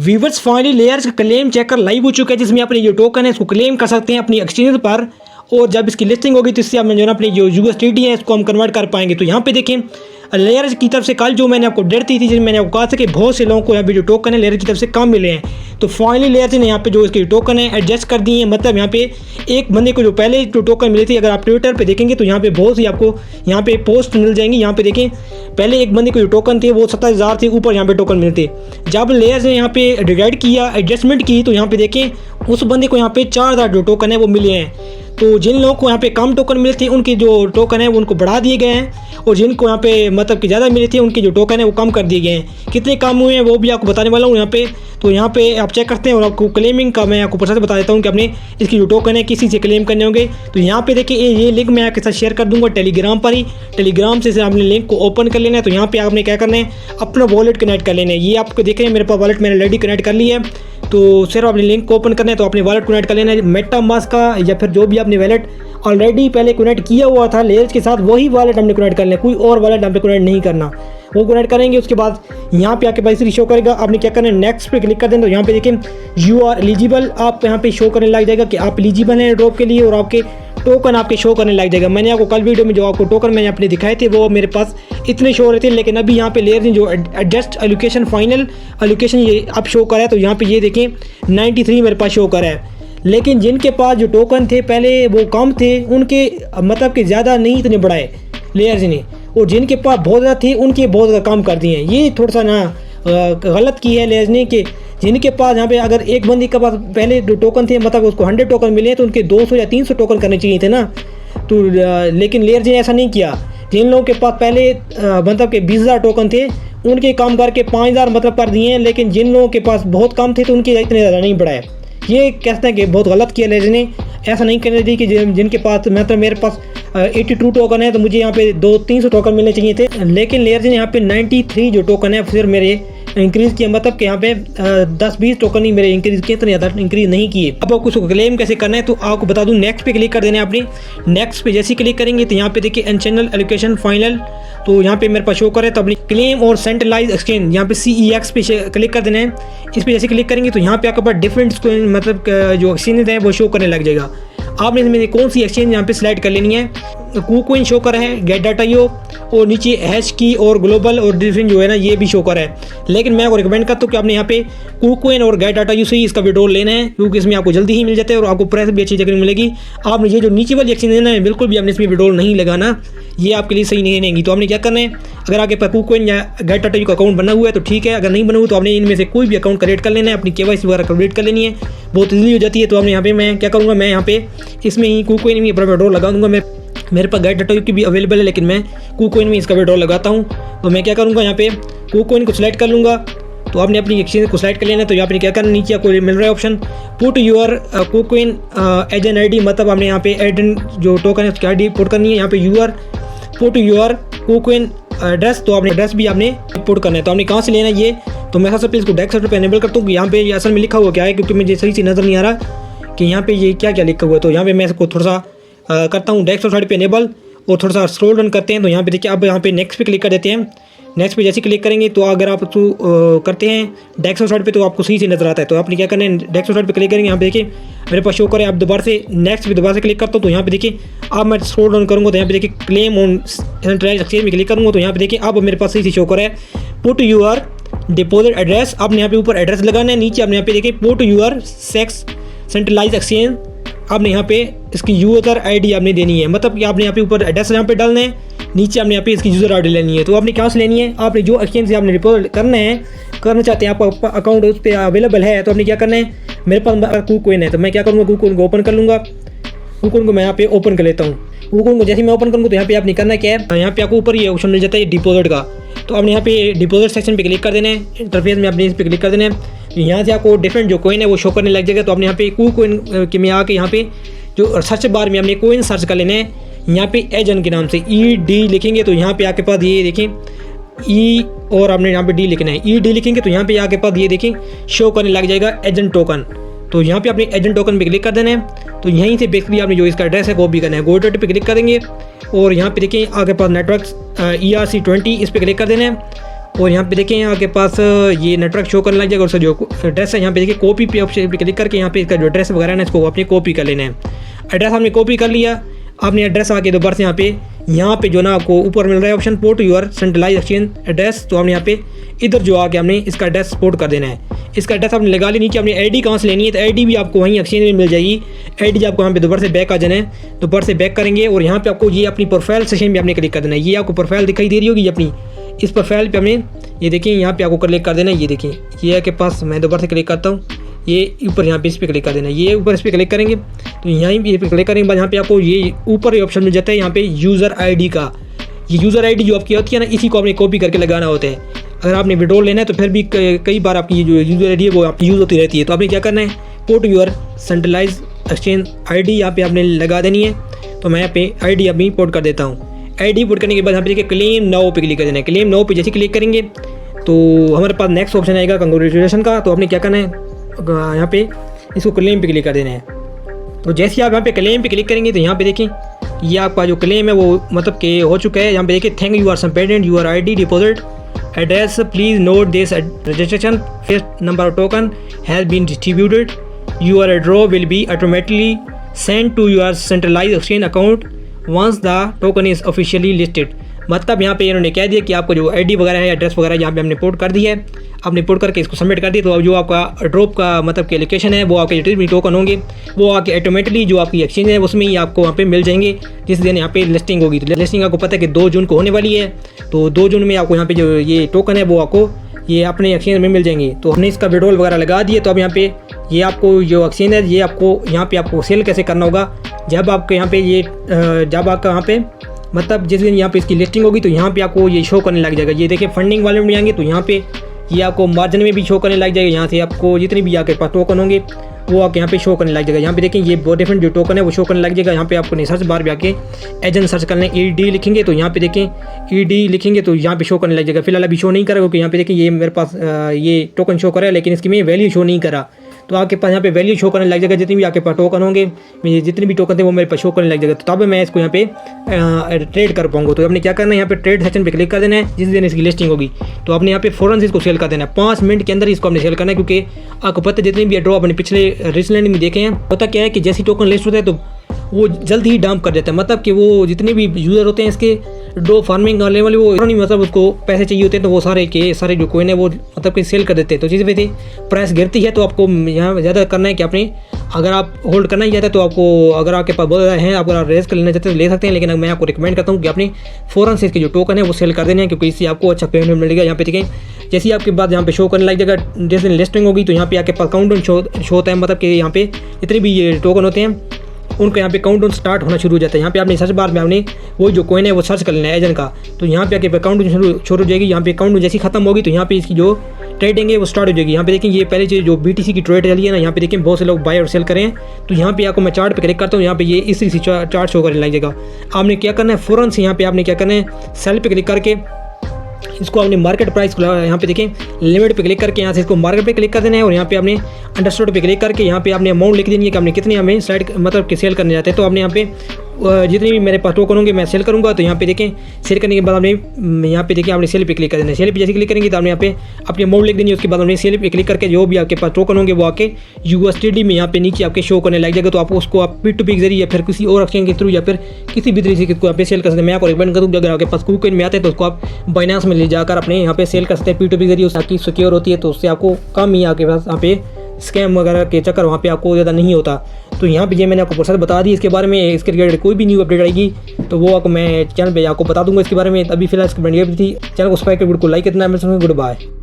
Viewers finally layers का claim checker live हो चुका है, जिसमें अपने जो टोकन है इसको क्लेम कर सकते हैं अपनी एक्सचेंज पर। और जब इसकी लिस्टिंग होगी तो इससे हम जो है अपनी जो USDT है इसको हम कन्वर्ट कर पाएंगे। तो यहाँ पे देखें लेयर्स की तरफ से कल जो मैंने आपको डेट दी थी, जिसमें मैंने आपको कहा था कि बहुत से लोगों को यहाँ पे जो टोकन है लेयर्स की तरफ से कम मिले हैं। तो फाइनली लेयर्स ने यहाँ पे जो इसके टोकन है एडजस्ट कर दिए हैं। मतलब यहाँ पे एक बंदे को जो पहले जो टोकन मिली थी, अगर आप ट्विटर पे देखेंगे तो यहाँ पे बहुत सी आपको यहाँ पे पोस्ट मिल जाएंगी। यहाँ पे देखें पहले एक बंदे को जो टोकन थे वो 27,000 थे, ऊपर यहाँ पे टोकन मिलते। जब लेयर्स ने यहाँ पे डिवाइड किया, एडजस्टमेंट की, तो यहाँ पे देखें उस बंदे को यहाँ पे 4,000 जो टोकन है वो मिले हैं। तो जिन लोगों को यहाँ पे कम टोकन मिले थे उनके जो टोकन है वो उनको बढ़ा दिए गए हैं, और जिनको यहाँ पे मतलब कि ज़्यादा मिले थे उनके जो टोकन है वो कम कर दिए गए हैं। कितने कम हुए हैं वो भी आपको बताने वाला हूँ यहाँ पे। तो यहाँ पे आप चेक करते हैं और आपको क्लेमिंग का मैं आपको प्रोसेस बता देता हूँ कि अपने इसकी जो टोकन है किसी से क्लेम करने होंगे। तो यहाँ पे देखिए ये लिंक मैं आपके साथ शेयर कर दूँगा टेलीग्राम पर ही। टेलीग्राम से आपने लिंक को ओपन कर लेना है। तो यहाँ पे आपने क्या करना है, अपना वॉलेट कनेक्ट कर लेना है। ये आपको देख रहे हैं मेरे पास वॉलेट मैंने ऑलरेडी कनेक्ट कर लिया है। तो सिर्फ अपने लिंक को ओपन करना है, तो अपने वॉलेट कनेक्ट कर लेना है मेटामास्क का, या फिर जो भी आपने वॉलेट ऑलरेडी पहले कनेक्ट किया हुआ था लेयर्स के साथ, वही वॉलेट हमने कनेक्ट करना है। कोई और वॉलेट हमने कनेक्ट नहीं करना, वो कनेक्ट करेंगे। उसके बाद यहाँ पे आपके पास शो करेगा, आपने क्या करना है नेक्स्ट पे क्लिक कर देना। तो यहाँ पे देखें यू आर एलिजिबल, आप यहाँ पे शो करने लग जाएगा कि आप एलिजिबल हैं ड्रॉप के लिए, और आपके टोकन आपके शो करने लग जाएगा। मैंने आपको कल वीडियो में जो आपको टोकन मैंने अपने दिखाए थे वो मेरे पास इतने शो हो रहे थे, लेकिन अभी यहाँ पे लेयर्स ने जो एडजस्ट एलोकेशन फाइनल एलोकेशन ये अब शो करा है। तो यहाँ पे ये देखें 93 मेरे पास शो करा है। लेकिन जिनके पास जो टोकन थे पहले वो कम थे, उनके मतलब कि ज़्यादा नहीं इतने बढ़ाए लेयर्स ने, और जिनके पास बहुत ज़्यादा थे उनके बहुत ज़्यादा कम कर दिए हैं। ये थोड़ा सा ना गलत की है लेयर्स ने कि जिनके पास यहाँ पे अगर एक बंदे के पास पहले जो टोकन थे मतलब उसको 100 टोकन मिले तो उनके 200 या 300 टोकन करने चाहिए थे ना। तो लेकिन लेयर्स ने ऐसा नहीं किया। जिन लोगों के पास पहले मतलब कि 20,000 टोकन थे उनके कम करके 5,000 मतलब कर दिए हैं, लेकिन जिन लोगों के पास बहुत कम थे तो उनके इतने ज़्यादा नहीं बढ़ाए। ये कहते हैं कि बहुत गलत किया लेयर्स ने, ऐसा नहीं करने दी कि जिनके पास मतलब मेरे पास 82 टोकन है तो मुझे यहाँ पे 200-300 टोकन मिलने चाहिए थे। लेकिन लेयर्स ने यहाँ पे 93 जो टोकन है फिर मेरे इंक्रीज़ किया, मतलब कि यहाँ पे 10-20 टोकन ही मेरे इंक्रीज़ किए, इतने ज़्यादा इंक्रीज़ नहीं किए। अब आपको उसको क्लेम कैसे करना है तो आपको बता दूँ, नेक्स्ट पे क्लिक कर देना है। अपनी नेक्स्ट पे जैसे क्लिक करेंगे तो यहाँ पे देखिए एनचैनल एलोकेशन फाइनल, तो यहाँ पे मेरे पास शो करे। तो अपनी क्लेम और सेंट्रलाइज एक्सचेंज यहाँ पे CEX पे क्लिक कर देना है। इस पर जैसे क्लिक करेंगे तो यहाँ पे आपके पास डिफरेंट मतलब जो एक्सचेंज है वो शो करने लग जाएगा। आपने इसमें कौन सी एक्सचेंज यहाँ पे सिलेक्ट कर लेनी है। KuCoin शो कर है, Get.io, और नीचे HashKey और ग्लोबल और डिफरेंट जो है ना ये भी शो कर है। लेकिन मैं आपको रिकमेंड करता हूँ कि आपने यहाँ पे KuCoin और Get.io से ही इसका विड्रॉल लेना है, क्योंकि इसमें आपको जल्दी ही मिल जाता है और आपको प्राइस भी अच्छी जगह मिलेगी। आपने ये जो नीचे वाली एक्सचेंज है ना बिल्कुल भी आपने इसमें विड्रॉल नहीं लगाना, ये आपके लिए सही नहीं रहेंगी। तो आपने क्या करना है, अगर आपके पास KuCoin या Get.io का अकाउंट बना हुआ है तो ठीक है, अगर नहीं बना हुआ तो आपने इनमें से कोई भी अकाउंट क्रिएट कर लेना है, अपनी KYC वगैरह कंप्लीट कर लेनी है, बहुत ईजिली हो जाती है। तो आपने यहाँ पे मैं क्या करूँगा, मैं यहाँ पे इसमें ही KuCoin में अपना विड्रॉल लगा दूँगा। मेरे पास Get.io की भी अवेलेबल है, लेकिन मैं KuCoin में इसका विड्रॉल लगाता हूँ। तो मैं क्या करूँगा, यहाँ पे KuCoin को सिलेक्ट कर लूँगा। तो आपने अपनी एक्सचेंज को सिलेक्ट कर लेना है। तो यहाँ पे क्या करना, नीचे आपको मिल रहा है option put your KuCoin agent ID, मतलब आपने यहाँ पे एजेंट जो टोकन है उसकी ID पुट करनी है। यहाँ पे your put your KuCoin address, तो आपने एड्रेस भी आपने पुट करना है। तो आपने कहाँ से लेना है ये, तो मैं सबसे पहले इसको डेस्कटॉप पे एनेबल करता हूँ। यहाँ पे असल में लिखा हुआ क्या है, क्योंकि मुझे सही से नज़र नहीं आ रहा कि यहाँ पे ये क्या क्या लिखा हुआ है। तो यहाँ पे मैं इसको थोड़ा सा करता हूँ डेस्कटॉप साइड पे एनेबल, और थोड़ा सा स्क्रॉल डाउन करते हैं। तो यहाँ पे देखिए अब यहाँ पे नेक्स्ट पे क्लिक कर देते हैं। नेक्स्ट पे जैसे क्लिक करेंगे तो अगर आप करते हैं डेस्कटॉप साइड पे तो आपको सही से नजर आता है। तो आपने क्या करना है, डेस्कटॉप साइड पे क्लिक करेंगे, यहाँ पे देखिए मेरे पास शो करे। अब दोबारा से नेक्स्ट पे दोबारा से क्लिक करता हूँ। तो यहाँ पे देखिए अब मैं स्क्रॉल डाउन करूँगा तो यहाँ पे देखिए क्लेम ऑन सेंट्रलाइज्ड एक्सचेंज में क्लिक करूँगा। तो यहाँ पे देखिए अब मेरे पास सही से शो करे है पुट यूर डिपॉजिट एड्रेस। आपने यहाँ पे ऊपर एड्रेस लगाना है, नीचे आपने यहाँ पे देखिए पुट यूर सेंट्रलाइज्ड एक्सचेंज, आपने यहाँ पे इसकी यूज़र ID आपने देनी है, मतलब कि आपने यहाँ पे ऊपर एड्रेस यहाँ पे डालना है, नीचे आपने यहाँ पे इसकी यूज़र ID लेनी है। तो आपने कहाँ से लेनी है, आपने जो एक्सचेंज से आपने डिपॉजिट करना चाहते हैं, आपका अकाउंट उस पर अवेलेबल है, तो आपने क्या करना है, मेरे पास KuCoin है तो मैं क्या करूँगा, KuCoin को ओपन कर लूँगा। KuCoin को मैं यहाँ पे ओपन कर लेता हूँ। KuCoin को जैसे मैं ओपन करूँगा तो यहाँ पे आपने करना क्या है, यहाँ पे आपको ऊपर ये ऑप्शन मिल जाता है डिपॉजिट का। तो आपने यहाँ पे डिपॉजिट सेक्शन पे क्लिक कर देना है, इंटरफेस में आपने इस पर क्लिक कर देना है। यहाँ से आपको डिफरेंट जो कॉइन है वो शो करने लग जाएगा। तो आपने यहाँ पे KuCoin के में आके यहाँ पे जो सर्च बार में आपने कोइन सर्च कर लेना है, यहाँ पे एजेंट के नाम से ED लिखेंगे तो यहाँ पे आके पास ये देखें E और आपने यहाँ पे D लिखना है। ED लिखेंगे तो यहाँ पे आके पास ये देखें शो करने लग जाएगा एजेंट टोकन। तो यहाँ पे आपने एजेंट टोकन पे क्लिक कर देना है। तो यहीं से बेसिकली आपने जो इसका एड्रेस है वो भी करना है। गो पे क्लिक करेंगे और यहाँ पे देखें आगे पास नेटवर्क ERC20 इस पर क्लिक कर देना है। और यहाँ पे देखें आपके पास ये नेटवर्क शो करने लग जाएगा। और उसका जो एड्रेस है यहाँ पे देखिए कॉपी पे ऑप्शन पे क्लिक करके यहाँ पे इसका जो एड्रेस वगैरह है ना इसको अपने कॉपी कर लेना है। एड्रेस आपने कॉपी कर लिया। आपने एड्रेस आके दोबारा से यहाँ पे जो ना आपको ऊपर मिल रहा है option port your centralize exchange address, तो हमने यहाँ पे इधर जो आके हमने इसका एड्रेस पोर्ट कर देना है। इसका एड्रेस आपने लगा ली। नीचे अपनी आईडी कहाँ से लेनी है, तो आईडी भी आपको वहीं एक्सचेंज में मिल जाएगी। आईडी आपको यहाँ पे दोबारा से बैक आ जाना है, दोबारा से बैक करेंगे और यहाँ पे आपको ये अपनी प्रोफाइल सेक्शन में आपने क्लिक कर देना है। ये आपको प्रोफाइल दिखाई दे रही होगी अपनी, इस प्रोफाइल पे हमने ये देखिए यहाँ पे आपको क्लिक कर देना है। ये देखिए ये है के पास, मैं दोबारा से क्लिक करता हूँ, ये ऊपर यहाँ पे इस पर क्लिक कर देना है। ये ऊपर इस पर क्लिक करेंगे तो यहीं पे क्लिक करेंगे बाद यहाँ पे आपको ये ऊपर ये ऑप्शन मिल जाता है यहाँ पे यूज़र आईडी का। ये यूज़र आईडी जो आपकी होती है ना, इसी को आपने कॉपी करके लगाना होता है। अगर आपने विड्रॉल लेना है तो फिर भी कई बार आपकी जो यूज़र आईडी है वो आपकी यूज़ होती रहती है। तो आपने क्या करना है, port your centralize exchange ID यहाँ पे आपने लगा देनी है। तो मैं यहाँ पे आईडी अभी पोर्ट कर देता हूँ। आईडी पोर्ट करने के बाद यहाँ पे देखिए क्लेम नाउ पे क्लिक कर देना है। क्लेम नाउ पे जैसे क्लिक करेंगे तो हमारे पास नेक्स्ट ऑप्शन आएगा कंग्रेचुलेशन का। तो आपने क्या करना है, यहाँ पे इसको क्लेम पे क्लिक कर देना है। तो जैसे ही आप यहाँ पे क्लेम पे क्लिक करेंगे तो यहाँ पे देखें ये आपका जो क्लेम है वो मतलब कि हो चुका है। यहाँ पे देखिए thank you are submitted your ID deposit address please note this registration first number of token has been distributed your draw will be automatically send to your centralize exchange account once the token is officially listed. मतलब यहाँ पे इन्होंने कह दिया कि आपको जो ID वगैरह है एड्रेस वगैरह यहाँ पे हमने पोर्ट कर दी है, आपने पोर्ट करके इसको सबमिट कर दिया। तो अब जो आपका ड्रॉप का मतलब कि लोकेशन है वो आपके जितने भी टोकन होंगे वो आके ऑटोमेटिकली जो आपकी एक्सचेंज है उसमें ही आपको वहाँ पे मिल जाएंगे जिस दिन यहाँ पे लिस्टिंग होगी। तो लिस्टिंग आपको पता है कि 2 जून को होने वाली है। तो 2 जून में आपको यहाँ पे जो ये टोकन है वो आपको ये अपने एक्सचेंज में मिल जाएंगे। तो हमने इसका विड्रॉल वगैरह लगा दिए। तो अब यहाँ पे ये आपको जो एक्सचेंज है ये आपको यहाँ पे आपको सेल कैसे करना होगा, जब आपके यहाँ पे ये जब आपका यहाँ पे मतलब जिस दिन यहाँ पे इसकी लिस्टिंग होगी तो यहाँ पे आपको ये शो करने लग जाएगा। ये देखिए फंडिंग वाले में जाएंगे तो यहाँ पे ये आपको मार्जिन में भी शो करने लग जाएगा। यहाँ से आपको जितनी भी आपके पास टोकन होंगे वो आपके यहाँ पे शो करने लग जाएगा। यहाँ पे देखें ये बहुत डिफरेंट जो टोकन है वो शो करने लग जाएगा। यहाँ पे आपको सर्च बार भी आके एजेंट सर्च करना है, ED लिखेंगे तो यहाँ पे देखें ED लिखेंगे तो यहाँ पे शो करने लग जाएगा। फिलहाल अभी शो नहीं करा क्योंकि यहाँ पे देखें ये मेरे पास ये टोकन शो करा है लेकिन इसकी मैं वैल्यू शो नहीं करा। तो आपके पास यहाँ पे वैल्यू शो करने लग जाएगा। जितनी भी आपके पास टोकन होंगे, जितने भी टोकन थे वो मेरे पास शो करने लग जाएगा। तो तब मैं इसको यहाँ पे ट्रेड कर पाऊंगा। तो आपने क्या करना है, यहाँ पे ट्रेड सेक्शन पे क्लिक कर देना है। जिस दिन इसकी लिस्टिंग होगी तो आपने यहाँ पे फ़ौरन से इसको सेल कर देना है। 5 मिनट के अंदर इसको आपने सेल करना है क्योंकि आपको पता है जितने भी ड्रॉ अपने पिछले रिसेंटली में देखे हैं, पता क्या है कि जैसी टोकन लिस्ट होता है तो वो जल्द ही डंप कर देता है। मतलब कि वो जितने भी यूज़र होते हैं इसके ड्रॉ फार्मिंग वाले वो नहीं मतलब उसको पैसे चाहिए होते हैं तो वो सारे जो कोइन है वो मतलब कि सेल कर देते हैं। तो चीज़ वैसे प्राइस गिरती है तो आपको यहाँ ज़्यादा करना है कि आपने अगर आप होल्ड करना ही चाहते हैं तो आपको अगर आपके पास बहुत ज़्यादा है अगर आप रेस कर लेना चाहते हैं तो ले सकते हैं। लेकिन मैं आपको रिकमेंड करता हूँ कि आपने फ़ौरन से इसके जो टोकन है वो सेल कर देने हैं क्योंकि इससे आपको अच्छा पेमेंट मिलेगा। यहाँ पे देखें जैसे ही आपके बाद यहाँ पे शो करने लग जाएगा जैसे लिस्टिंग होगी तो यहाँ पे आपके पास काउंटडाउन शो होता है। मतलब कि यहाँ पे जितने भी ये टोकन होते हैं उनका यहाँ पे काउंटडाउन स्टार्ट होना शुरू हो जाता है। यहाँ पे आपने सर्च बार में आपने वो जो कोइन है वो सर्च कर लेना है एजेंट का। तो यहाँ पे आके काउंटडाउन शुरू हो जाएगी। यहाँ पे काउंटडाउन जैसी खत्म होगी तो यहाँ पे इसकी जो ट्रेडिंग है वो स्टार्ट हो जाएगी। यहाँ पे देखें ये पहले जो BTC की ट्रेड चली है ना, यहाँ पे देखें बहुत से लोग बाय और सेल करें। तो यहाँ पे आपको मैं चार्ट पे क्लिक करता हूँ, यहाँ पे ये इसी चार्ट शो करने लग जाएगा। आपने क्या करना है, फ़ौरन से यहाँ पे आपने क्या करना है, सेल पे क्लिक करके इसको आपने मार्केट प्राइस को यहाँ पे देखें लिमिट पे क्लिक करके यहाँ से इसको मार्केट पे क्लिक कर देना है। और यहाँ पे आपने अंडरस्टूड पे क्लिक करके यहाँ पे आपने अमाउंट लिख देनी है कि आपने कितनी हमें स्लाइड मतलब कि सेल करने जाते हैं। तो आपने यहाँ पे जितनी भी मेरे पास टोकन होंगे मैं सेल करूँगा। तो यहाँ पे देखें सेल करने के बाद आपने यहाँ पे देखें आपने सेल पे क्लिक कर देना है। सेल पे जैसे क्लिक करेंगे तो आपने यहाँ पे अपनी अमाउंट लिख देनी है। उसके बाद आपने सेल पे क्लिक करके जो भी आपके पास टोकन होंगे वो आके USDT में यहाँ पे नीचे आपके शो करने लग जाएगा। तो आप उसको आप P2P के जरिए या फिर किसी और एक्सचेंज के थ्रू या फिर किसी भी तरीके से आप सेल कर सकते हैं। मैं आपको रिकमेंड करूँगा अगर आपके पास KuCoin में आते हैं तो उसको आप बाइनेंस में ले जाकर अपने यहाँ पे सेल कर सकते हैं P2P के जरिए। उसकी सिक्योर होती है तो उससे आपको कम ही आपके पास यहाँ पे स्कैम वगैरह के चक्कर वहाँ पे आपको ज़्यादा नहीं होता। तो यहाँ पे ये मैंने आपको प्रोसेस बता दी इसके बारे में। इसके रिलेटेड कोई भी न्यू अपडेट आएगी तो वो आपको मैं चैनल पे आपको बता दूंगा इसके बारे में। अभी फिलहाल इसकी वीडियो थी, चैनल को सब्सक्राइब कर वीडियो को लाइक करना है। Good bye.